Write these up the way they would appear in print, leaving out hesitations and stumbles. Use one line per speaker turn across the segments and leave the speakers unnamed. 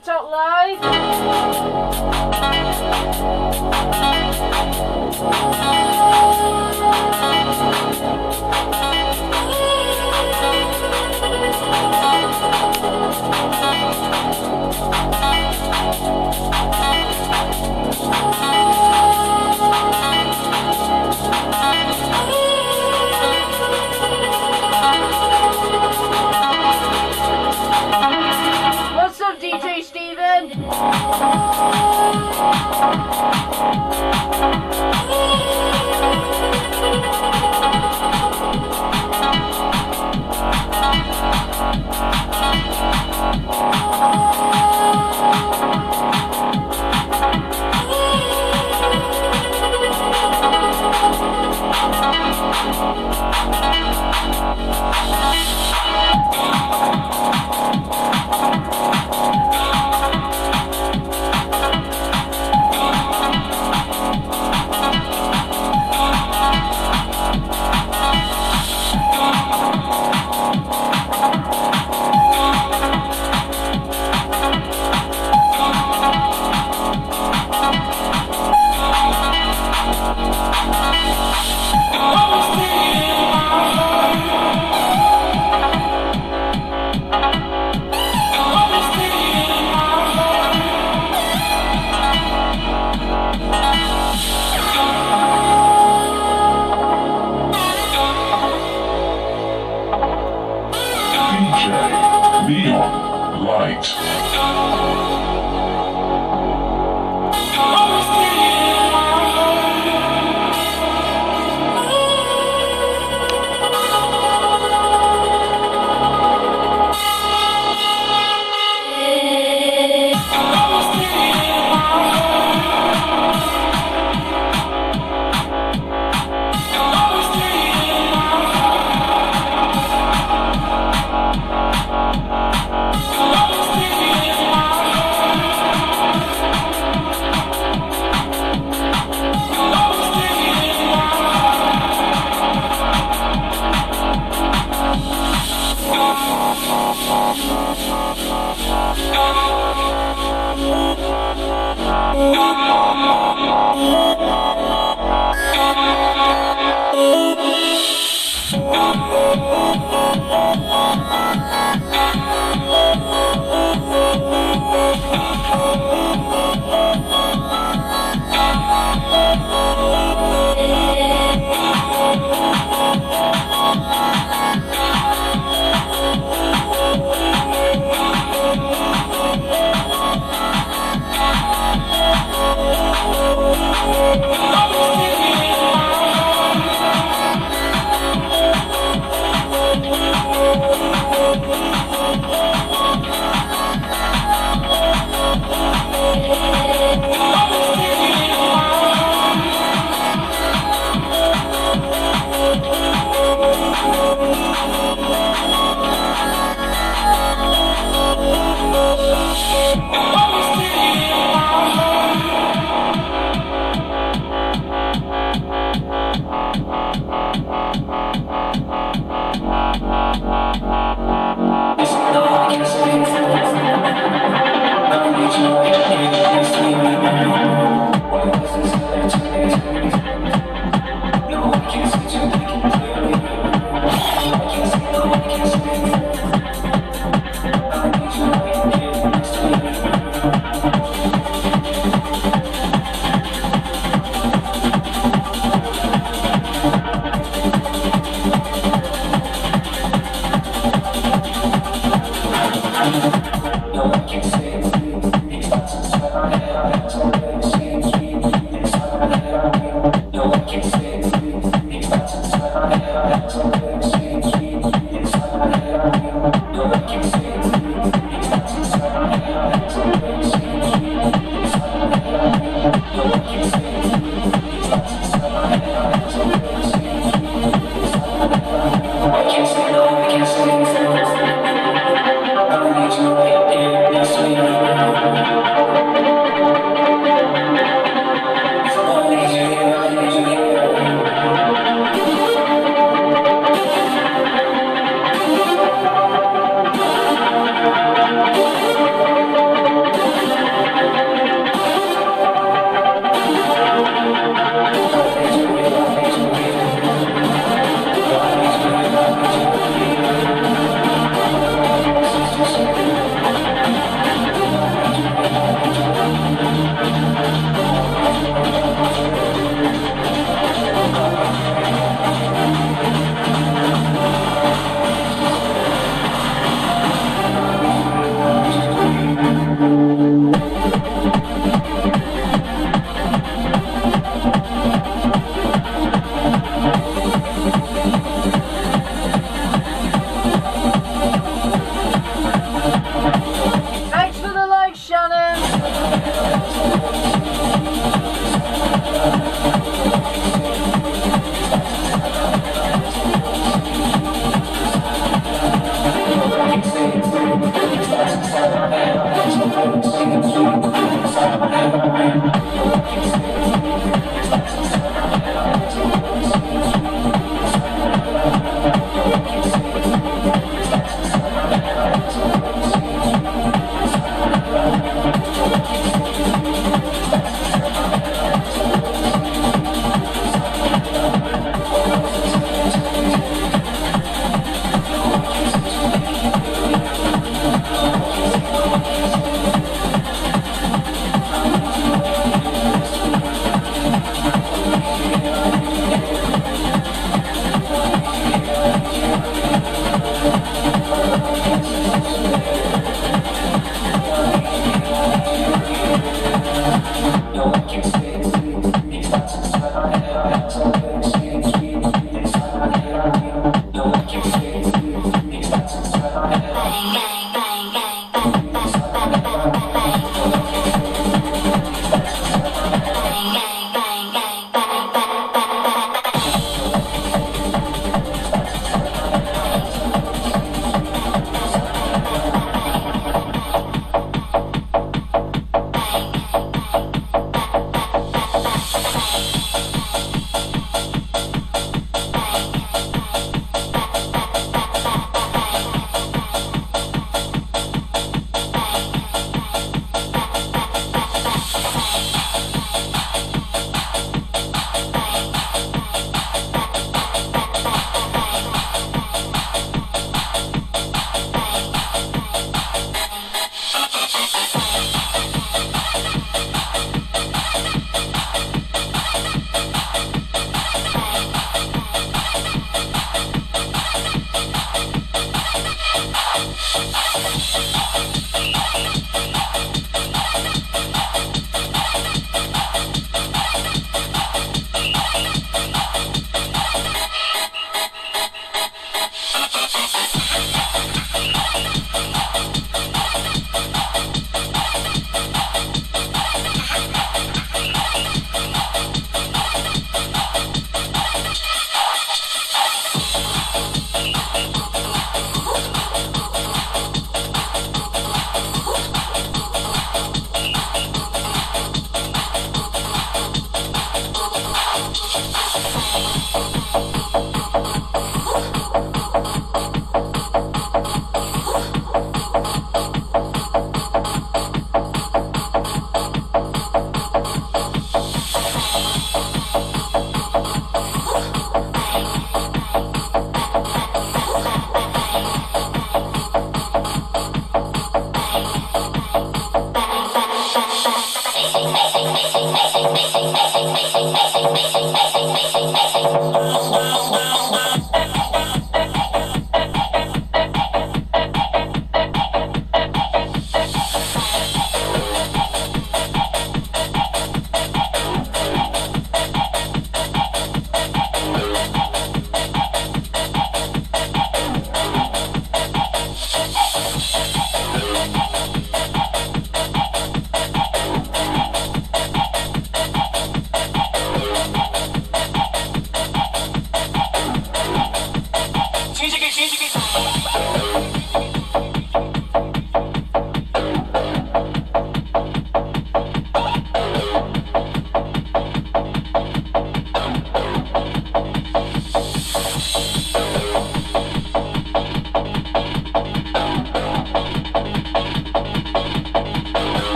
TikTok live. What's up, DJ Steven?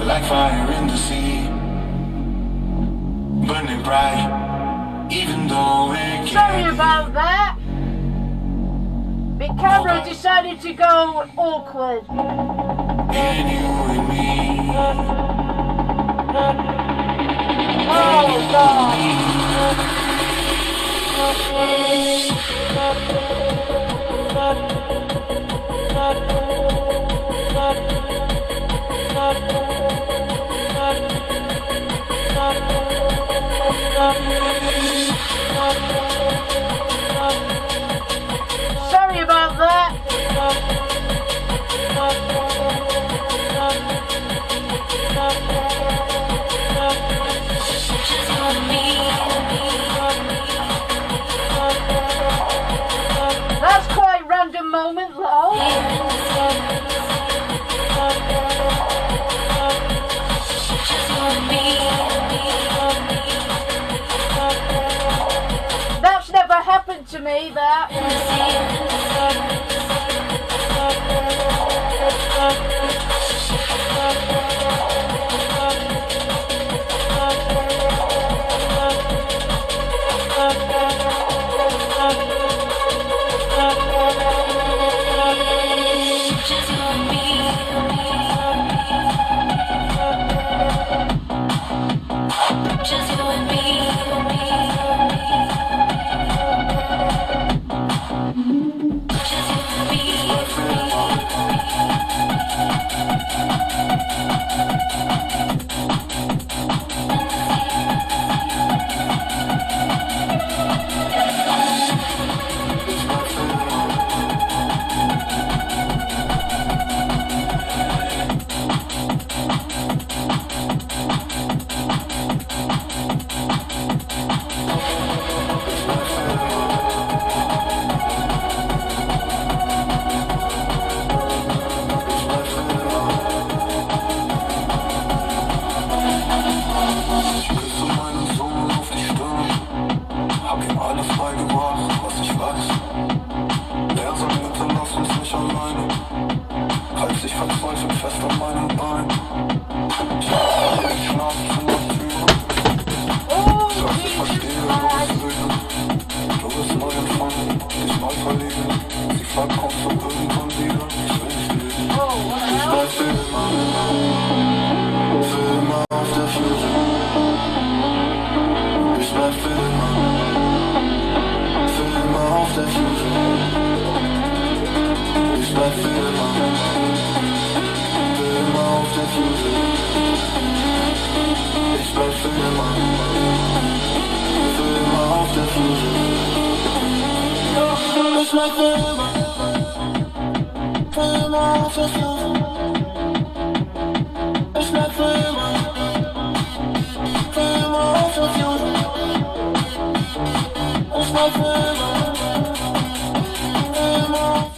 Like fire in the sea, burning bright, even though it can't.
Sorry about that. The camera decided to go awkward.
And you and me.
Oh God. Sorry about that. That's quite a random moment, though. That's never happened to me, that.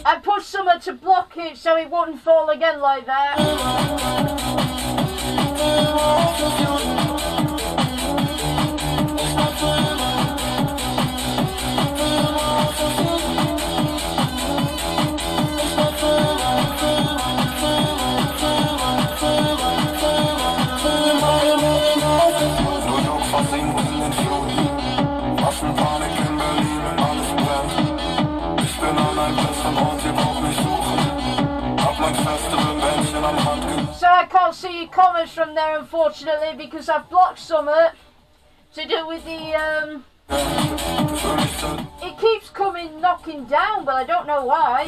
I pushed something to block it so it wouldn't fall again like that. So I can't see your comments from there, unfortunately, because I've blocked something to do with the it keeps coming knocking down, but I don't know why.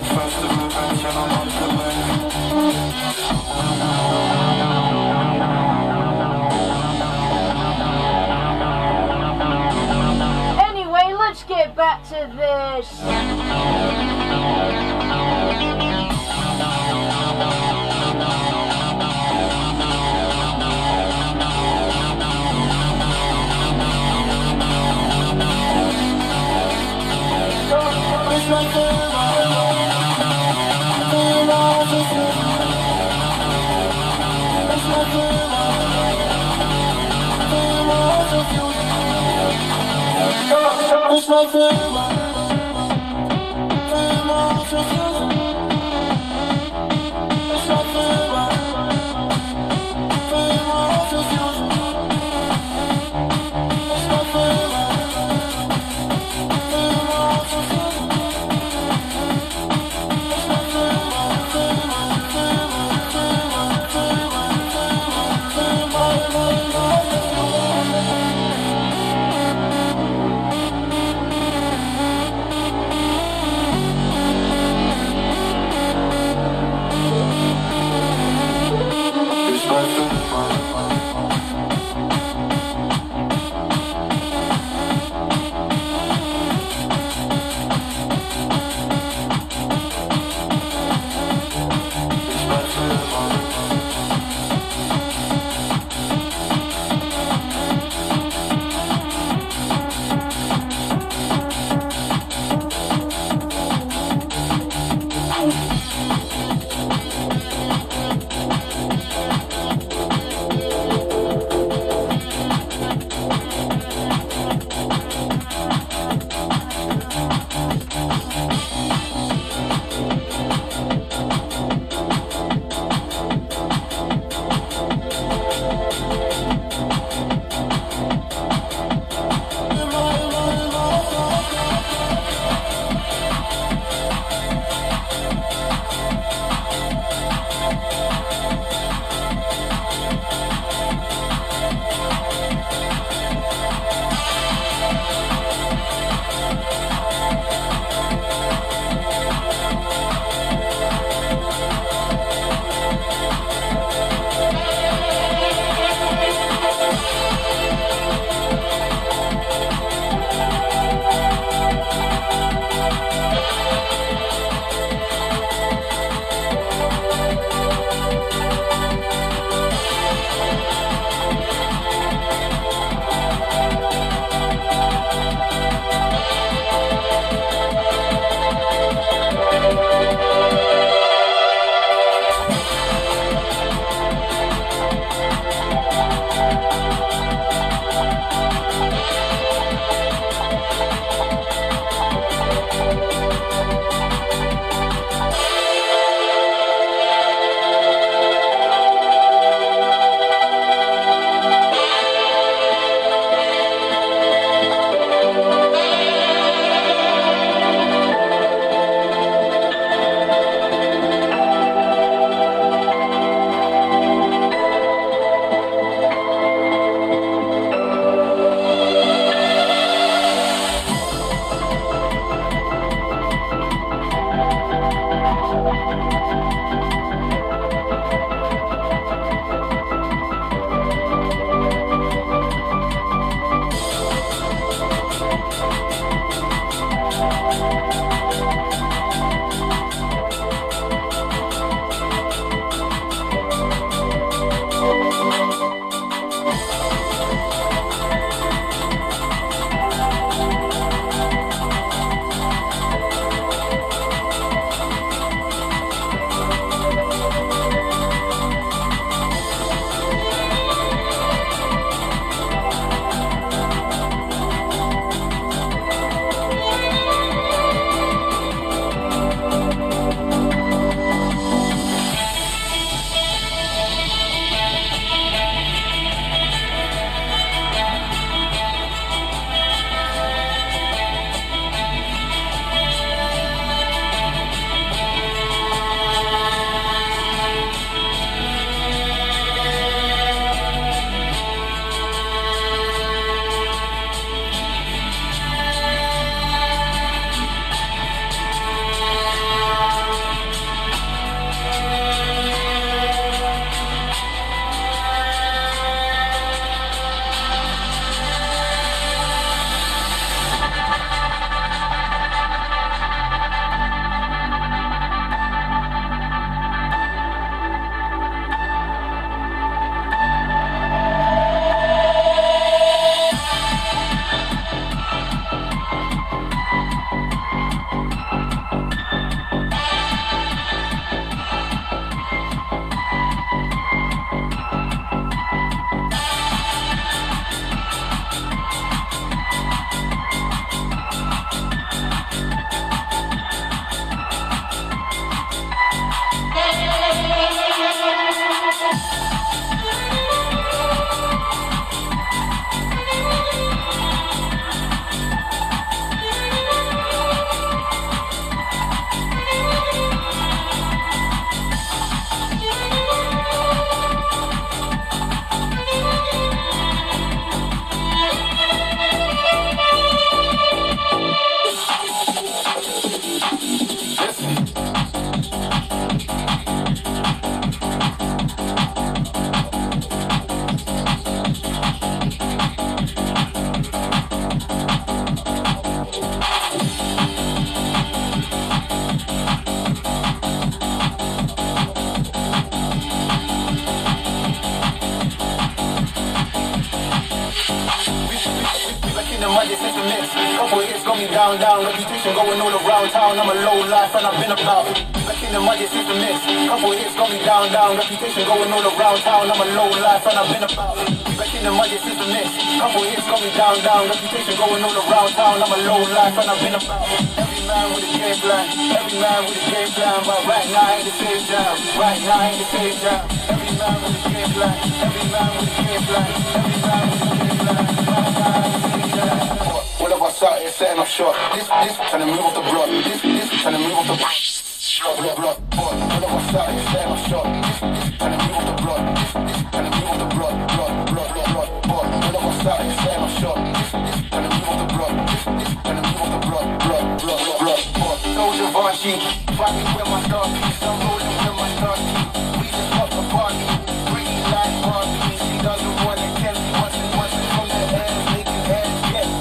Anyway, let's get back to this.
magic system mix. Couple hits got me down, reputation going all around town. I'm a low life and I've been about. Back in the magic system mix. Couple hits got me down, reputation going all around town. I'm a low life and I've been about. Back in the magic system mix. Couple hits got me down, reputation going all around town. I'm a low life and I've been about. Every man with a game plan, every man with a game plan. But right now ain't the same jam, right now ain't the same jam. Every man with a game plan, every man with a game plan, every man with a game plan. Right now ain't the same jam. All of us out here setting up short. This trying to move off the block. This trying to move off the block. All of us out here setting up short. This trying to move off the block. This trying to move off the block. All of us out here setting up short. This trying to move off the block. This trying to move off the block. Soldier Vanchi, fighting with my dog. I'm rolling with my dog. We just got the party. Green light Barbie. She doesn't want to tell me what's it from the air. Making air.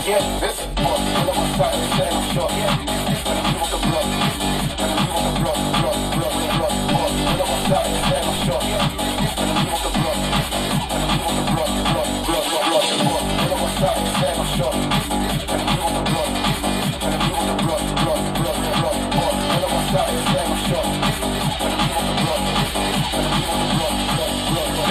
Yeah. This all of us out here setting up short. This trying to move off the block. This trying to move off the block. All of us out here setting up short. This trying to move off the block. This trying to move off the block. All of us out here setting up short. This trying to move off the block. This trying to move off the block. All of us out here setting up short. This trying to move off the block. This trying to move off the block.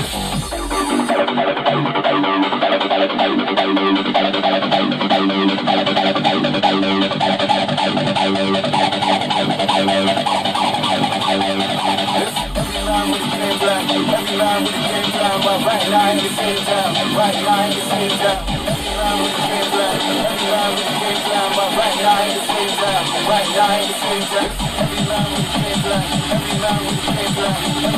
Every line with a game plan, but right now ain't the same time. Right now ain't the same time. Every line with a game plan, every line with a game plan, but right now ain't the same time. Right now ain't the same time. Every line with a game plan, every line with a game plan, every line with a game plan.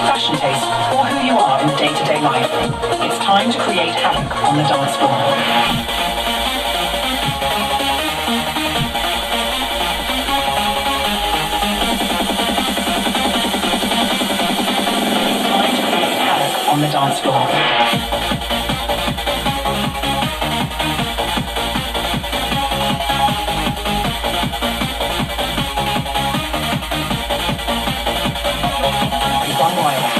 fashion taste, or who you are in day-to-day life. It's time to create havoc on the dance floor. On the dance floor. One wire.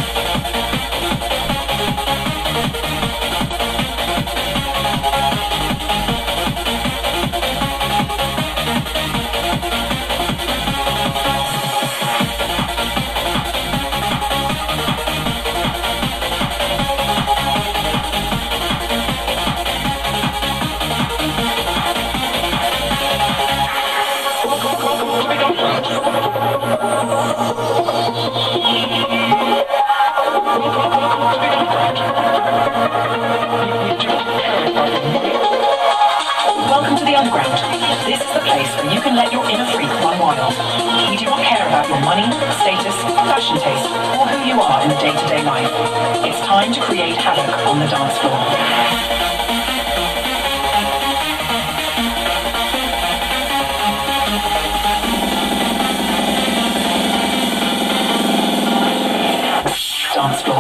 Welcome to the underground. This is the place where you can let your inner freak run wild. We do not care about your money, status, fashion taste, or who you are in day-to-day life. It's time to create havoc on the dance floor. Dance floor.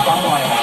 One wire.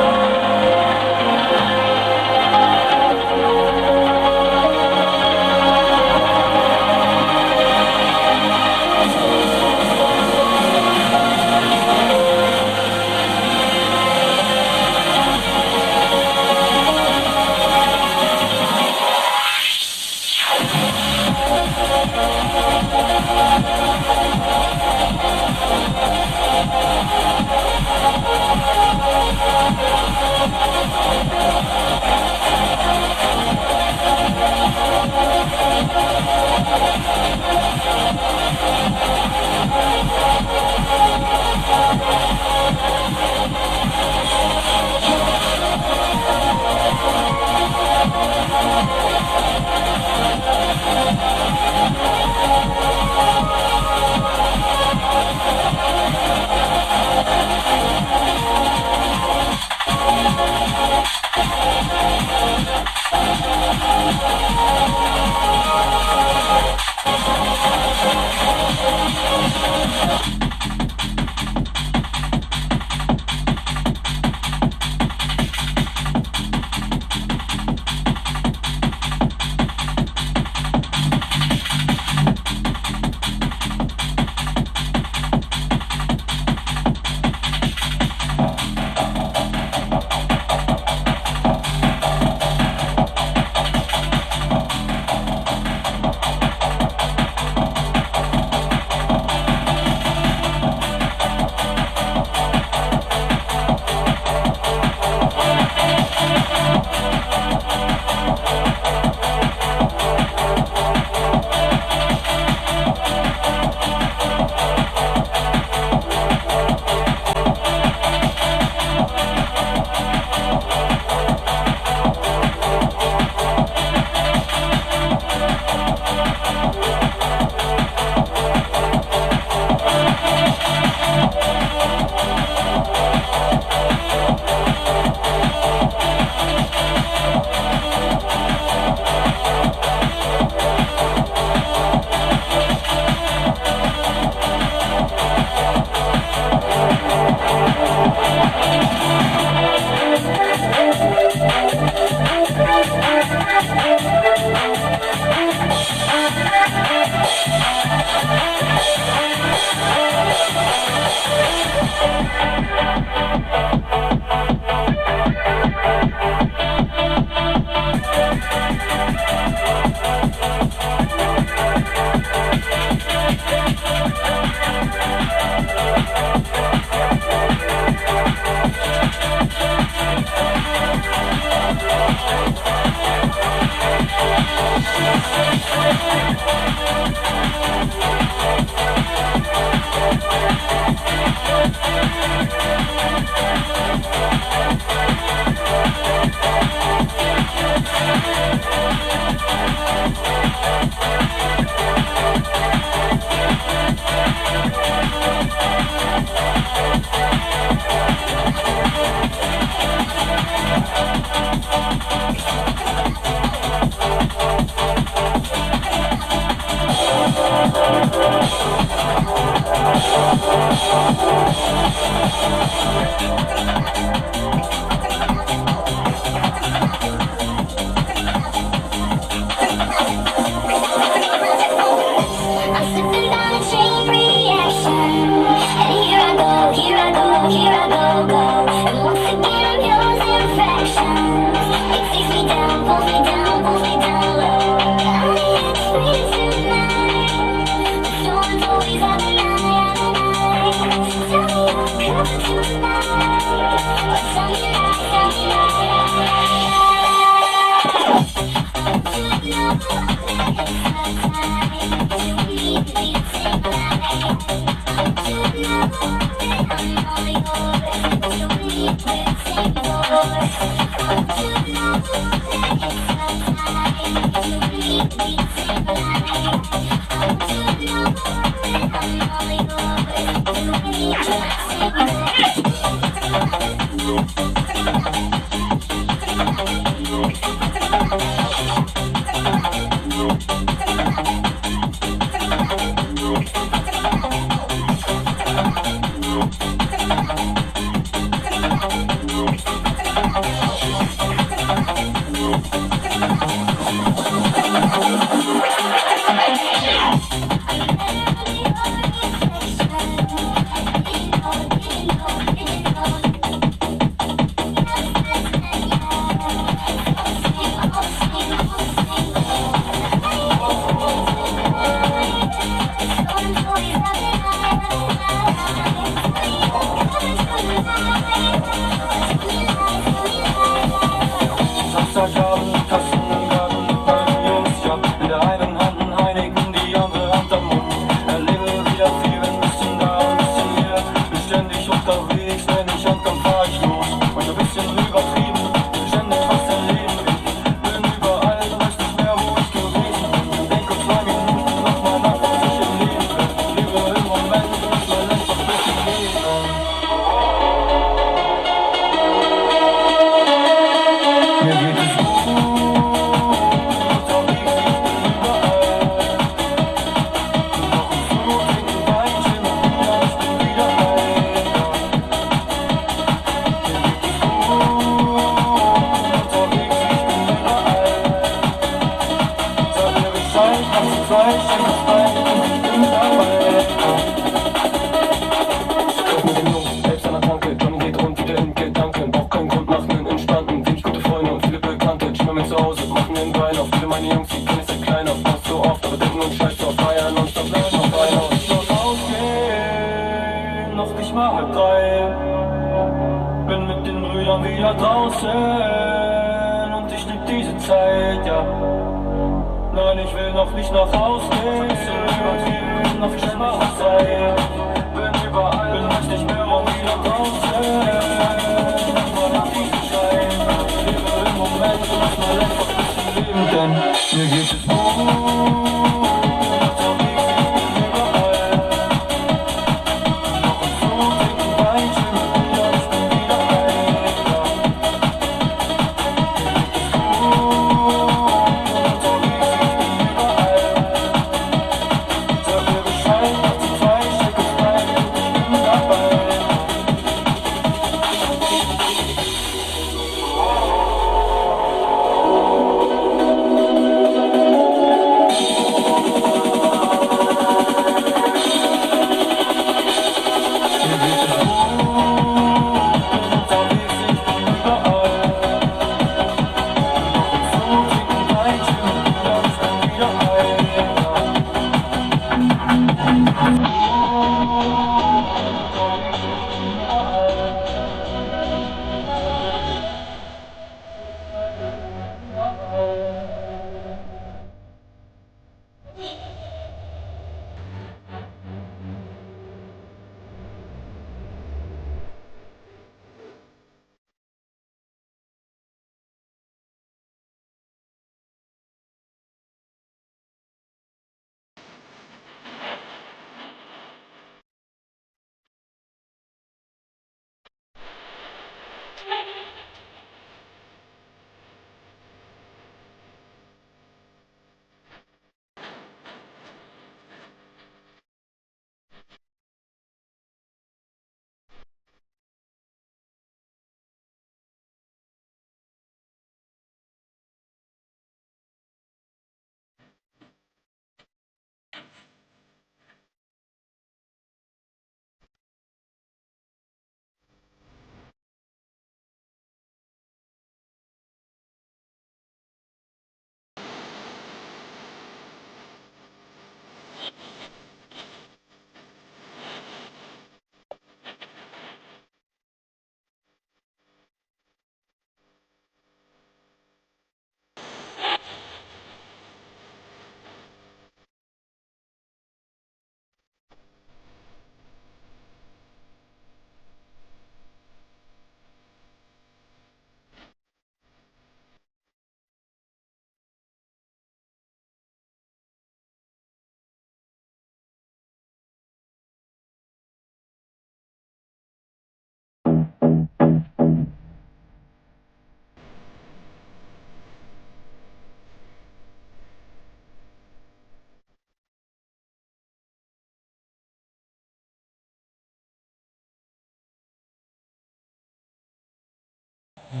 This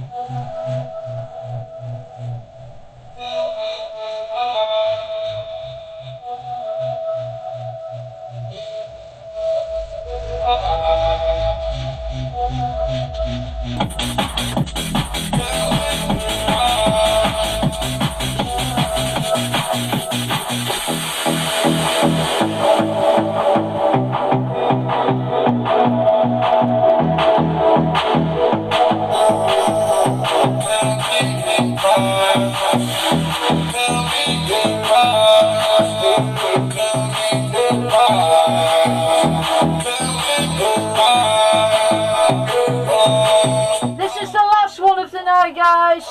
is the last one of the night, guys.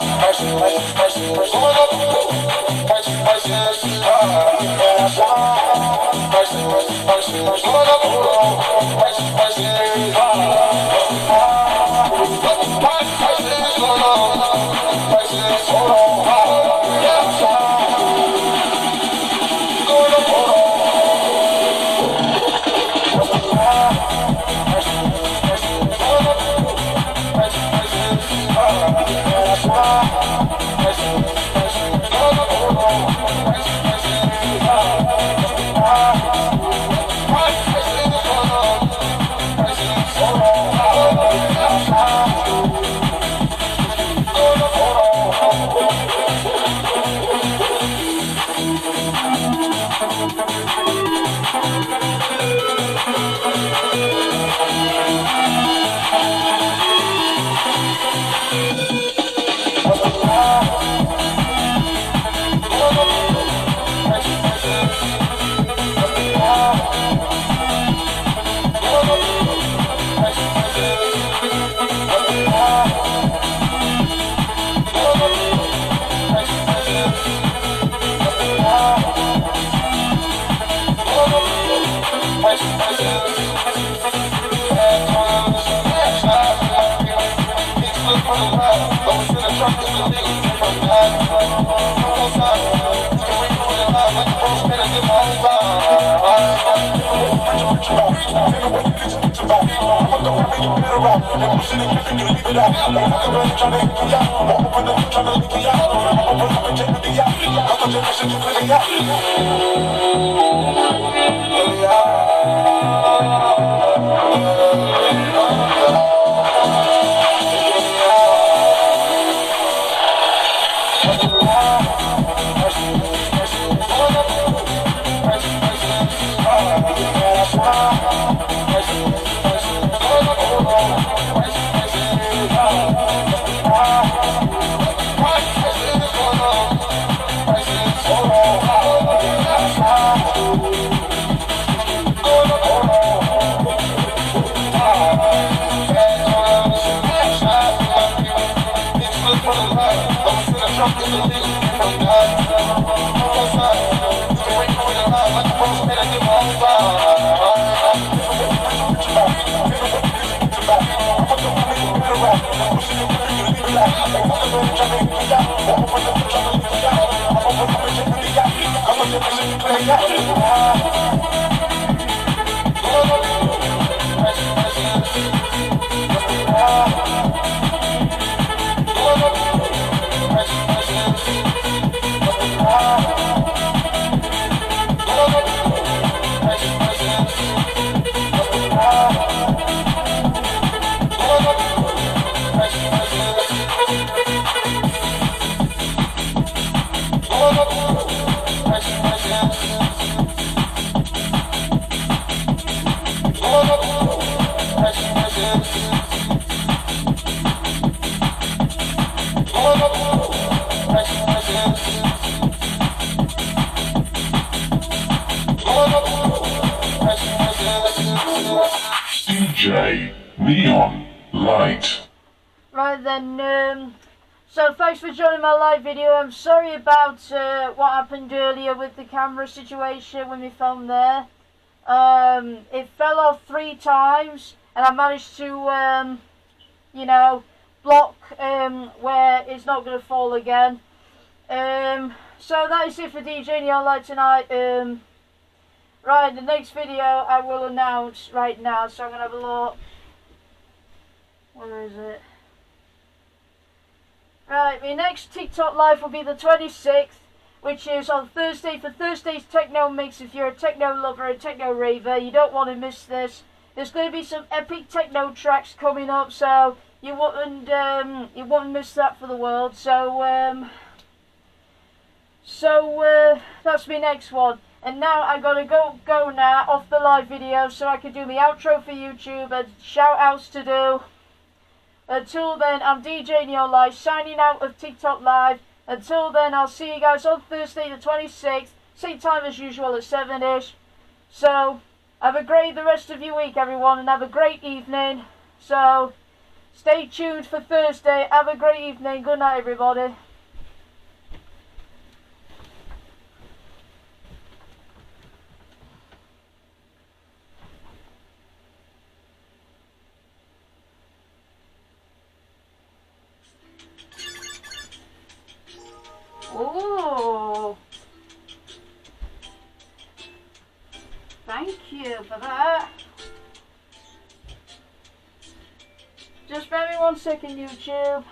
DJ Neon Light.
Right then, so thanks for joining my live video. I'm sorry about what happened earlier with the camera situation when we filmed there. It fell off 3 times and I managed to, you know, block where it's not going to fall again. So that is it for DJ Neon Light tonight. Right, the next video I will announce right now, so I'm going to have a look. Where is it? Right, my next TikTok live will be the 26th, which is on Thursday for Thursday's Techno Mix. If you're a techno lover, a techno raver, you don't want to miss this. There's going to be some epic techno tracks coming up, so you wouldn't miss that for the world. So that's my next one. And now I gotta go now off the live video so I can do my outro for YouTube and shout outs to do. Until then, I'm DJ Neo signing out of TikTok Live. Until then, I'll see you guys on Thursday the 26th. Same time as usual at 7ish. So, have a great the rest of your week, everyone, and have a great evening. So, stay tuned for Thursday. Have a great evening. Good night, everybody. Oh, thank you for that. Just bear me 1 second, YouTube.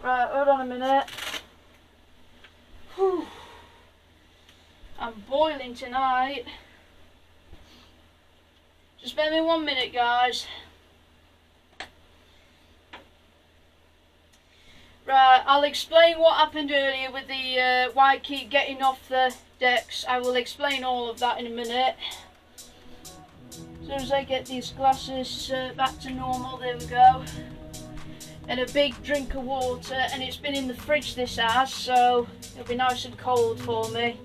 Right, hold on a minute. Whew. I'm boiling tonight. Just bear me 1 minute, guys. Right, I'll explain what happened earlier with the why I keep getting off the decks. I will explain all of that in a minute. As soon as I get these glasses back to normal, there we go. And a big drink of water, and it's been in the fridge this house, so it'll be nice and cold for me.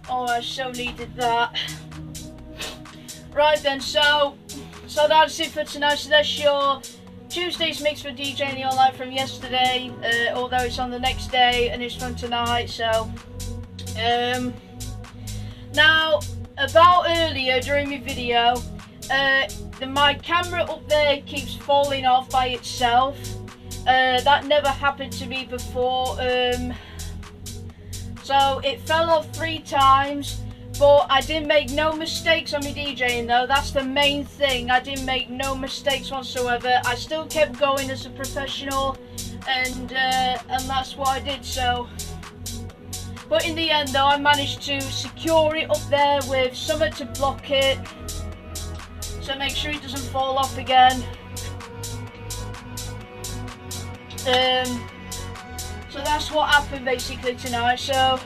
Oh, I so needed that. Right then, so that's it for tonight. So that's your Tuesday's mix for DJ Neo Live from yesterday, although it's on the next day and it's from tonight. So now about earlier during my video, my camera up there keeps falling off by itself. That never happened to me before. So it fell off 3 times. But I didn't make no mistakes on my DJing though. That's the main thing. I didn't make no mistakes whatsoever. I still kept going as a professional, and that's what I did. So, but in the end though, I managed to secure it up there with something to block it, so make sure it doesn't fall off again. So that's what happened basically tonight. So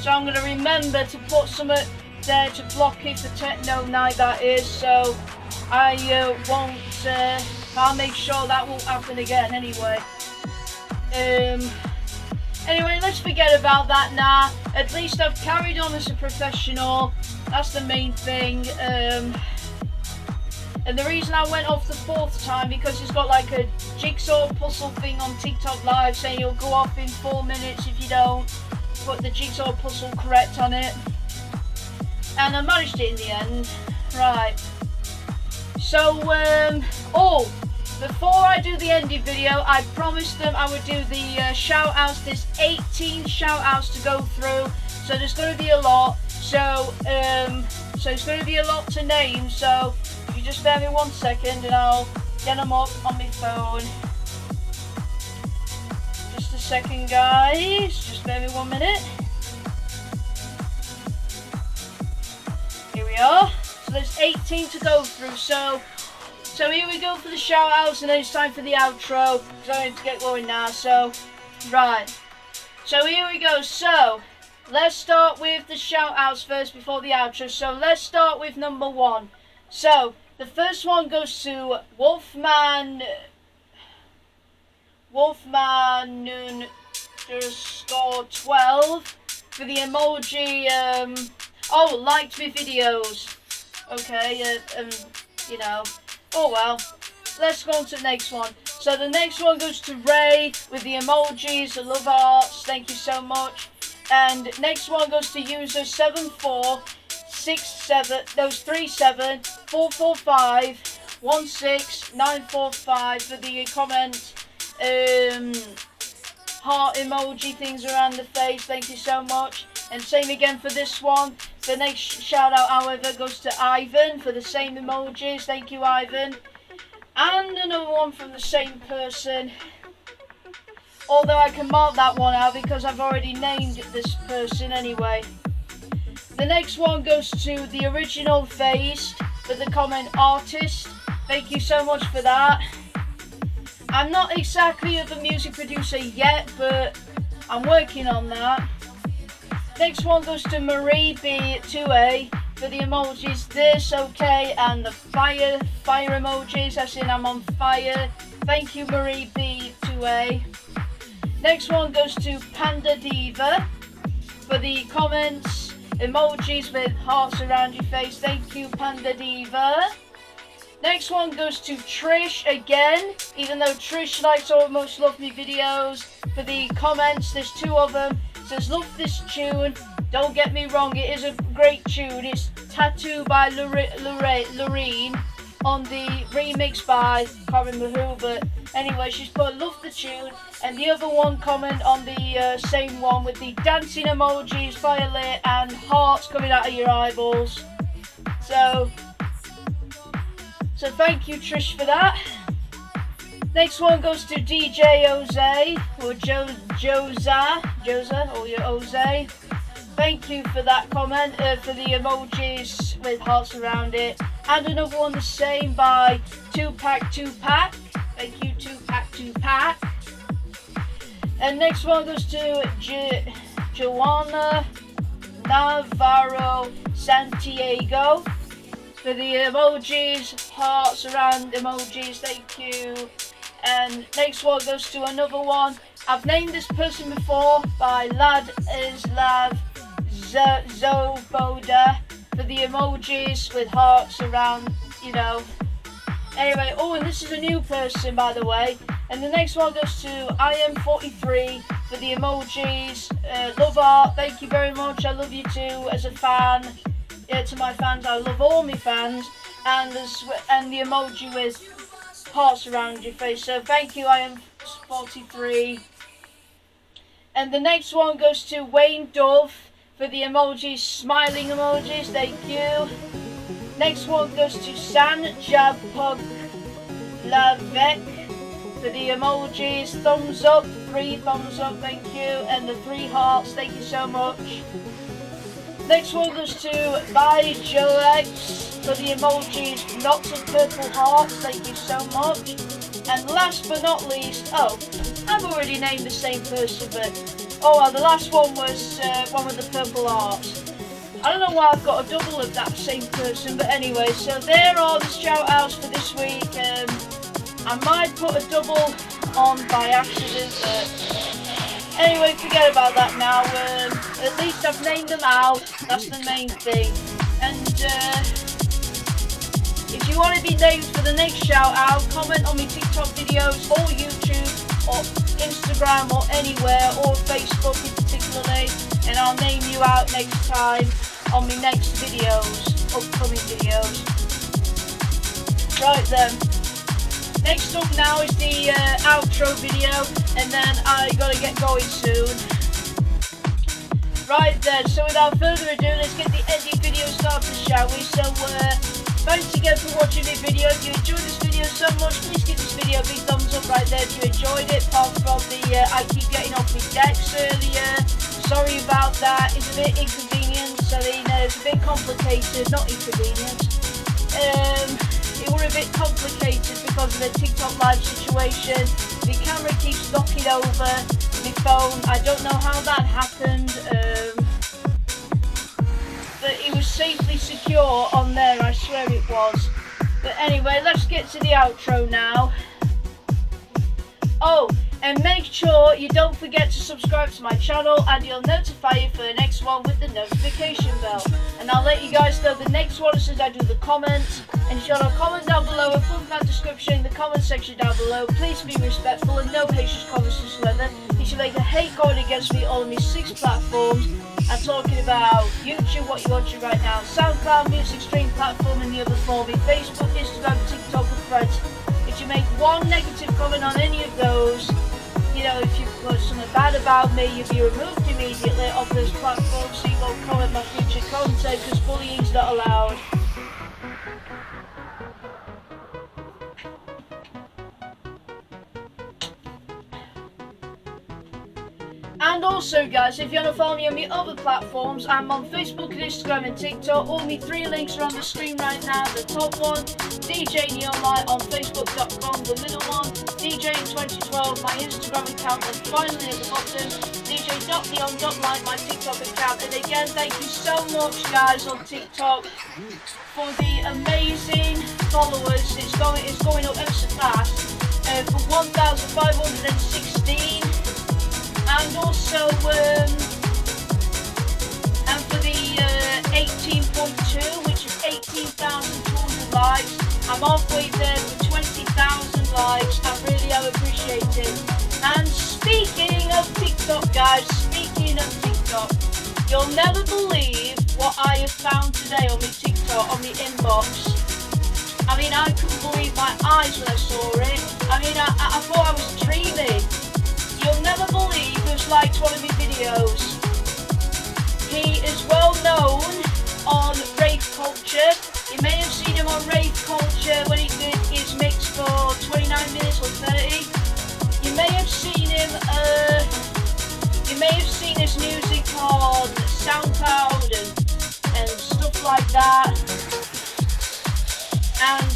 I'm going to remember to put something there to block it for techno night, that is, so I won't, I'll make sure that won't happen again anyway. Anyway, let's forget about that now. At least I've carried on as a professional, that's the main thing. And the reason I went off the 4th time, because it's got like a jigsaw puzzle thing on TikTok Live saying you'll go off in 4 minutes if you don't put the jigsaw puzzle correct on it, and I managed it in the end. Right, so before I do the ending video, I promised them I would do the shout outs. There's 18 shout outs to go through, so there's going to be a lot. So it's going to be a lot to name, so if you just bear me 1 second and I'll get them up on my phone. Just a second, guys, just bear me 1 minute. Here we are. So there's 18 to go through, so here we go for the shout outs, and then it's time for the outro, because I need to get going now. So right, so here we go. So let's start with the shout outs first before the outro. So let's start with number 1. So the first one goes to Wolfman_12 for the emoji. Liked my videos. Okay, you know. Oh well. Let's go on to the next one. So the next one goes to Ray with the emojis, the love hearts. Thank you so much. And next one goes to user 74674451695 for the comment. Heart emoji things around the face. Thank you so much. And same again for this one. The next shout out, however, goes to Ivan for the same emojis. Thank you, Ivan. And another one from the same person. Although I can mark that one out because I've already named this person anyway. The next one goes to the original Phased for the comment artist. Thank you so much for that. I'm not exactly a music producer yet, but I'm working on that. Next one goes to Marie B2A for the emojis this, okay, and the fire emojis, as in I'm on fire. Thank you, Marie B2A. Next one goes to Panda Diva for the comments, emojis with hearts around your face. Thank you, Panda Diva. Next one goes to Trish again, even though Trish likes Almost Love Me videos. For the comments, there's two of them. It says, love this tune. Don't get me wrong, it is a great tune. It's Tattoo by Lørean on the remix by, can't remember who, but anyway, she's put love the tune. And the other one comment on the same one with the dancing emojis, firelit, and hearts coming out of your eyeballs. So thank you, Trish, for that. Next one goes to DJ Jose, or Joza, or your Jose. Thank you for that comment, for the emojis with hearts around it. And another one the same by Tupac. Thank you, Tupac. And next one goes to Joanna Navarro Santiago for the emojis, hearts around emojis, thank you. And next one goes to another one. I've named this person before by Ladislav Zoboda for the emojis with hearts around, you know. Anyway, oh, and this is a new person, by the way. And the next one goes to IM43 for the emojis. Love art, thank you very much. I love you too as a fan. To my fans, I love all my fans. And the emoji with hearts around your face. So thank you, IM43. And the next one goes to Wayne Dove for the emojis, smiling emojis. Thank you. Next one goes to Sanjab Lavek for the emojis, thumbs up, 3 thumbs up, thank you, and the 3 hearts, thank you so much. Next one goes to By Joex for the emojis, lots of purple hearts, thank you so much. And last but not least, oh, I've already named the same person, but the last one was one with the purple hearts. I don't know why I've got a double of that same person, but anyway, so there are the shout outs for this week. I might put a double on by accident, but anyway, forget about that now. At least I've named them out, that's the main thing. And if you want to be named for the next shout out, comment on my TikTok videos or YouTube or Instagram or anywhere, or Facebook in particularly, and I'll name you out next time on my next videos, upcoming videos. Right then, next up now is the outro video, and then I gotta get going soon. Right then, so without further ado, let's get the edit video started, shall we? So thanks again for watching the video. If you enjoyed this video so much, please give this video a big thumbs up right there if you enjoyed it, apart from the I keep getting off my decks earlier. Sorry about that, it's a bit inconvenient, so it's a bit complicated, not inconvenient. It was a bit complicated because of the TikTok live situation. The camera keeps knocking over my phone, I don't know how that happened, but it was safely secure on there, I swear it was. But anyway, let's get to the outro now. Oh, and make sure you don't forget to subscribe to my channel, and you'll notify you for the next one with the notification bell. And I'll let you guys know the next one as soon as I do the comments. And if you want to comment down below, and put that description in the comment section down below. Please be respectful and no hatred comments whatsoever. You should make a hate comment against me on my 6 platforms. I'm talking about YouTube, what you're watching right now, SoundCloud, music stream platform, and the other for me, Facebook, Instagram, TikTok, and Threads. If you make one negative comment on any of those, you know, if you've got something bad about me, you'll be removed immediately off those platforms. So bullying's not allowed. And also guys, if you want to follow me on my other platforms, I'm on Facebook, Instagram and TikTok. All my 3 links are on the screen right now. The top one, DJ Neonlight on Facebook.com, the middle one, DJ in 2012, my Instagram account, and finally at the bottom, DJ.neon.light, my TikTok account. And again, thank you so much guys on TikTok for the amazing followers. It's going up ever so fast, for 1,516. And also, and for the 18.2, which is 18,200 likes, I'm halfway there for 20,000 likes. I really appreciate it. And speaking of TikTok, guys, speaking of TikTok, you'll never believe what I have found today on my TikTok, on my inbox. I mean, I couldn't believe my eyes when I saw it. I mean, I thought I was dreaming. You'll never believe who's liked one of my videos. He is well known on Rave Culture. You may have seen him on Rave Culture when he did his mix for 29 minutes or 30. You may have seen him, you may have seen his music on SoundCloud and stuff like that. And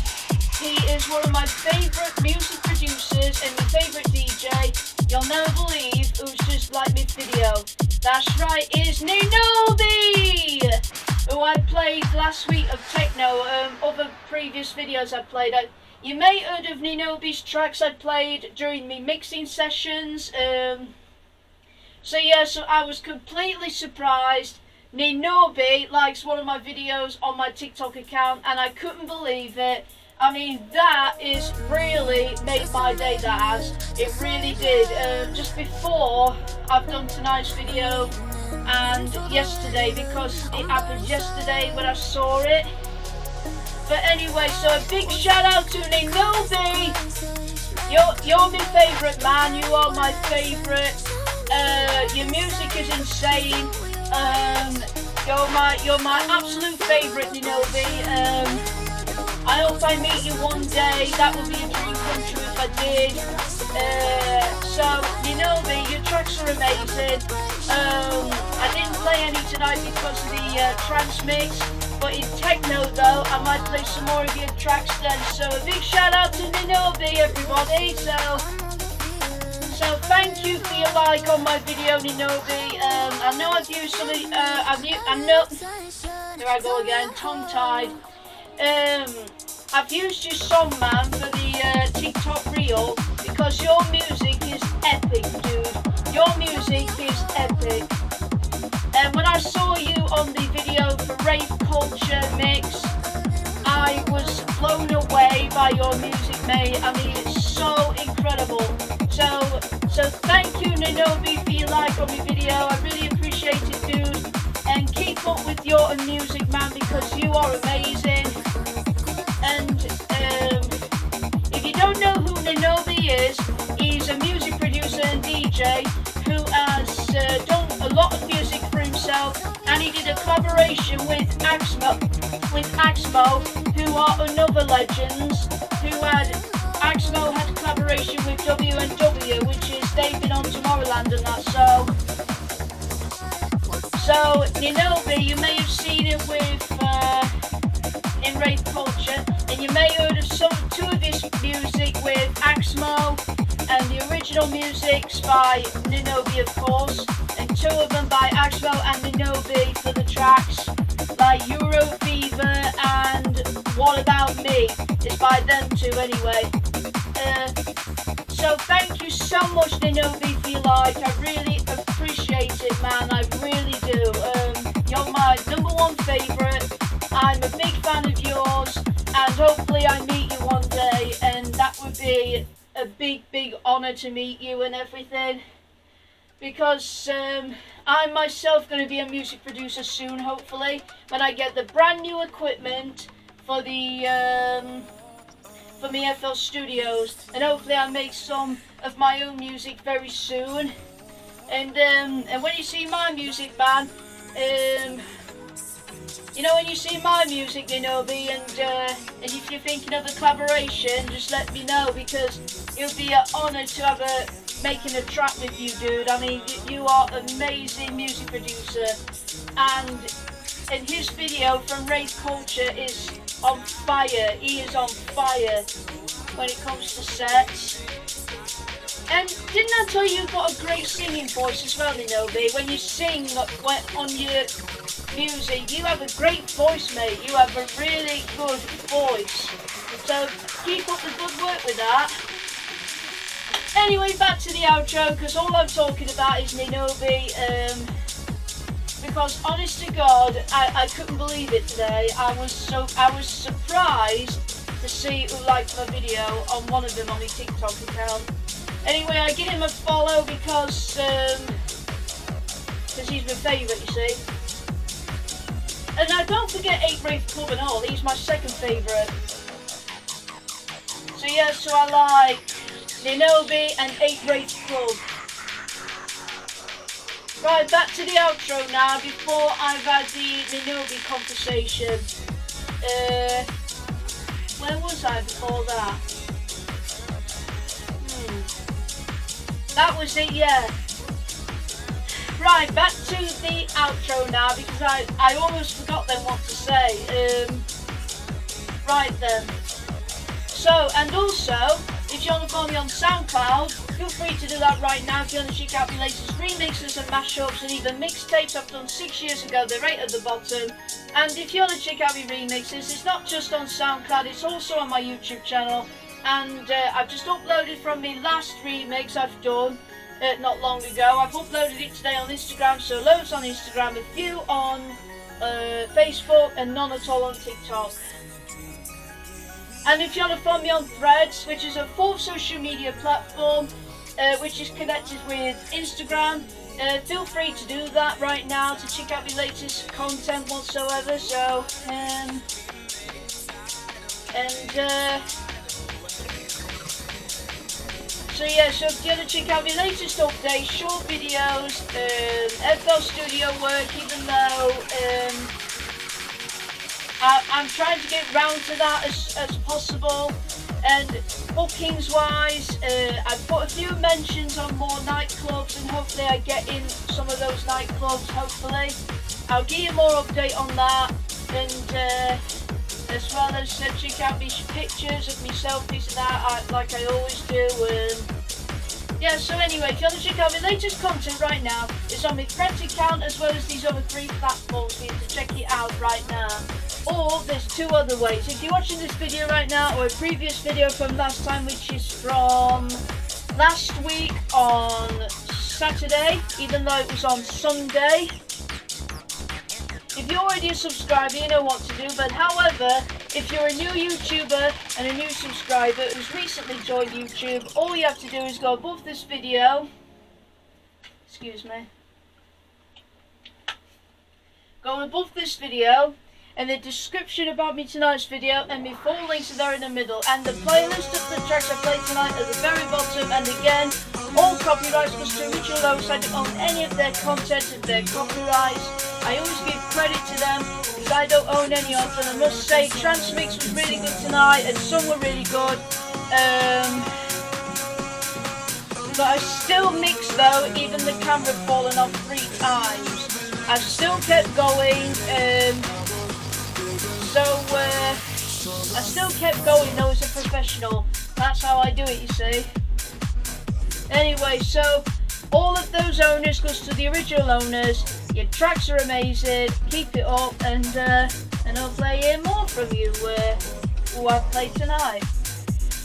he is one of my favourite music producers and my favourite DJ. You'll never believe who's just like my video. That's right, it's Ninobi! Who I played last week of techno, other previous videos I played. You may have heard of Ninobi's tracks I played during my mixing sessions. So yeah, so I was completely surprised. Ninobi likes one of my videos on my TikTok account and I couldn't believe it. I mean, that is really made my day, that has. It really did. Just before I've done tonight's video and yesterday, because it happened yesterday when I saw it. But anyway, so a big shout out to Ninobi. You're my favourite, man. You are my favourite. Your music is insane. You're my absolute favourite, Ninobi. I hope I meet you one day. That would be a dream come true if I did. So, Ninobi, your tracks are amazing. I didn't play any tonight because of the trance mix, but in techno though, I might play some more of your tracks then. So a big shout out to Ninobi, everybody. So thank you for your like on my video, Ninobi. I know I've used some of here I go again, tongue-tied. I've used your song, man, for the TikTok reel because your music is epic, dude. Your music is epic. And when I saw you on the video for Rave Culture Mix, I was blown away by your music, mate. I mean, it's so incredible. So thank you, Ninobi, for your like on my video. I really appreciate it, dude. And keep up with your music, man, because you are amazing. And if you don't know who Ninobi is, he's a music producer and DJ who has done a lot of music for himself, and he did a collaboration with Axmo, who are another legends. Axmo had a collaboration with W&W, which is they've been on Tomorrowland and that. So Ninobi, you may have seen it with in Rave Culture, and you may have heard of two of his music with Axmo, and the original music's by Ninobi, of course, and two of them by Axmo and Ninobi for the tracks, like Euro Fever and What About Me. It's by them two anyway. So thank you so much, Ninobi, for your like. I really appreciate it, man. I really do. You're my #1 favourite. I'm a big fan of yours, and hopefully I meet you one day, and that would be a big honour to meet you and everything, because I'm myself going to be a music producer soon, hopefully, when I get the brand new equipment for the for my FL Studios, and hopefully I'll make some of my own music very soon. And when you see my music, man, you know, when you see my music, Ninobi, and if you're thinking of a collaboration, just let me know, because it would be an honour to have making a track with you, dude. I mean, you are an amazing music producer, and his video from Rave Culture is on fire. He is on fire when it comes to sets. And didn't I tell you you've got a great singing voice as well, Ninobi? When you sing on your music, you have a great voice, mate. You have a really good voice. So keep up the good work with that. Anyway, back to the outro, because all I'm talking about is Ninobi. Because honest to God, I couldn't believe it today. I was surprised to see who liked my video on one of them on my TikTok account. Anyway, I give him a follow because he's my favourite, you see. And now don't forget 8 Rave Club and all, he's my second favourite. So yeah, so I like Ninobi and 8 Rave Club. Right, back to the outro now before I've had the Ninobi conversation. Where was I before that? That was it, yeah. Right, back to the outro now, because I almost forgot then what to say. Right then. So, and also, if you want to follow me on SoundCloud, feel free to do that right now. If you want to check out my latest remixes and mashups and even mixtapes I've done 6 years ago, they're right at the bottom. And if you want to check out my remixes, it's not just on SoundCloud, it's also on my YouTube channel. And I've just uploaded from my last remix I've done not long ago. I've uploaded it today on Instagram, so loads on Instagram, a few on Facebook, and none at all on TikTok. And if you want to follow me on Threads, which is a 4th social media platform, which is connected with Instagram, feel free to do that right now to check out my latest content whatsoever. So, so yeah, so if you want to check out my latest updates, short videos, FL Studio work, even though I'm trying to get round to that as possible. And bookings wise, I've put a few mentions on more nightclubs, and hopefully I get in some of those nightclubs, hopefully. I'll give you more update on that, and as well as check out these pictures of me selfies and that, like I always do. Yeah, so anyway, if you want to check out my latest content right now, it's on my Trance account as well as these other 3 platforms for you to check it out right now. Or there's 2 other ways. If you're watching this video right now, or a previous video from last time, which is from last week on Saturday, even though it was on Sunday. If you're already a subscriber, you know what to do, but however, if you're a new YouTuber and a new subscriber who's recently joined YouTube, all you have to do is go above this video, excuse me, go above this video, and the description about me tonight's video, and my full links are there in the middle, and the playlist of the tracks I played tonight at the very bottom. And again, all copyrights must to original those. I don't own any of their content of their copyrights. I always give credit to them because I don't own any of them. I must say, Trance Mix was really good tonight, and some were really good. But I still mixed though, even the camera falling off 3 times. I still kept going. I still kept going though as a professional. That's how I do it, you see. Anyway, so all of those owners goes to the original owners. Your tracks are amazing. Keep it up, and I'll play hear more from you who I've played tonight.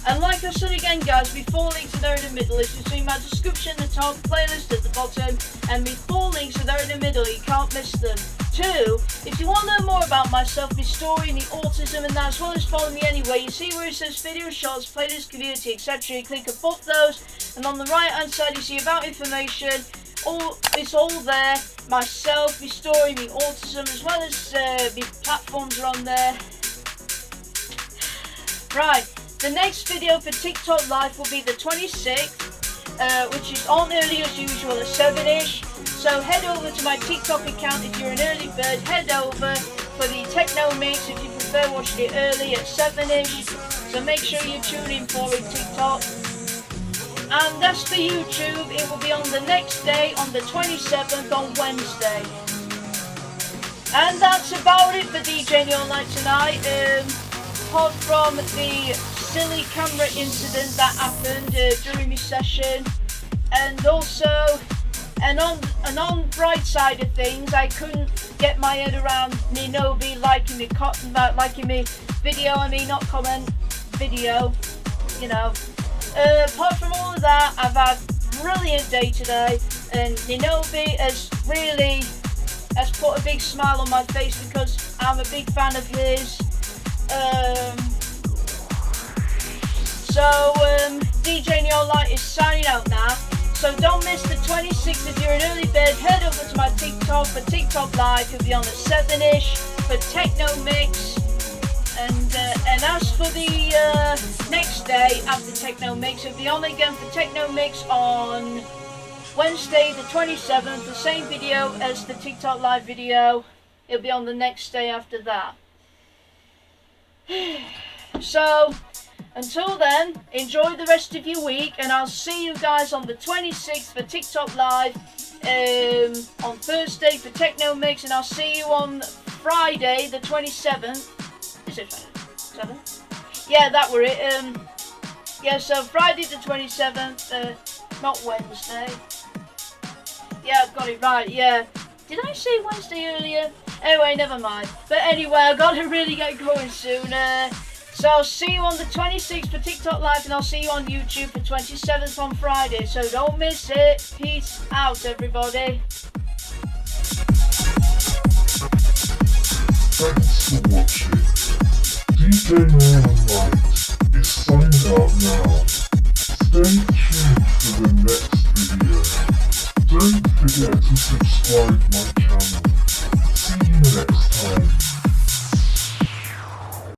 And like I said again, guys, my 4 links are there in the middle. It's between my description at the top, playlist at the bottom, and my 4 links are there in the middle. You can't miss them. 2, if you want to learn more about myself, my story, my autism and that, as well as follow me anywhere, you see where it says video, shorts, playlist, community, etc. You click above those, and on the right hand side you see about information. It's all there. Myself, my story, my autism, as well as my platforms are on there. Right, the next video for TikTok Live will be the 26th, which is on early as usual at 7ish. So head over to my TikTok account if you're an early bird. Head over for the techno mix if you prefer watching it early at 7ish. So make sure you tune in for it, TikTok. And as for YouTube, it will be on the next day, on the 27th, on Wednesday. And that's about it for DJing Your Light tonight. Apart from the silly camera incident that happened during my session, and also, and on bright side of things, I couldn't get my head around Ninobi liking me video. I mean, not comment video, you know. Apart from all of that, I've had a brilliant day today, and Ninobi has put a big smile on my face because I'm a big fan of his. DJing Your Light is signing out now. So don't miss the 26th if you're an early bird. Head over to my TikTok for TikTok Live. It'll be on at 7ish for Techno Mix. And as for the next day after Techno Mix, it'll be on again for Techno Mix on Wednesday the 27th. The same video as the TikTok Live video. It'll be on the next day after that. So, until then, enjoy the rest of your week, and I'll see you guys on the 26th for TikTok Live, on Thursday for Techno Mix, and I'll see you on Friday the 27th. Is it Friday? 7th? Yeah, that were it. Yeah, so Friday the 27th, not Wednesday. Yeah, I've got it right, yeah. Did I say Wednesday earlier? Anyway, never mind. But anyway, I've got to really get going soon. So I'll see you on the 26th for TikTok Live, and I'll see you on YouTube for 27th on Friday. So don't miss it. Peace out, everybody.
Thanks for watching. DJ Light is signing out now. Stay tuned for the next video. Don't forget to subscribe my channel. See you next time.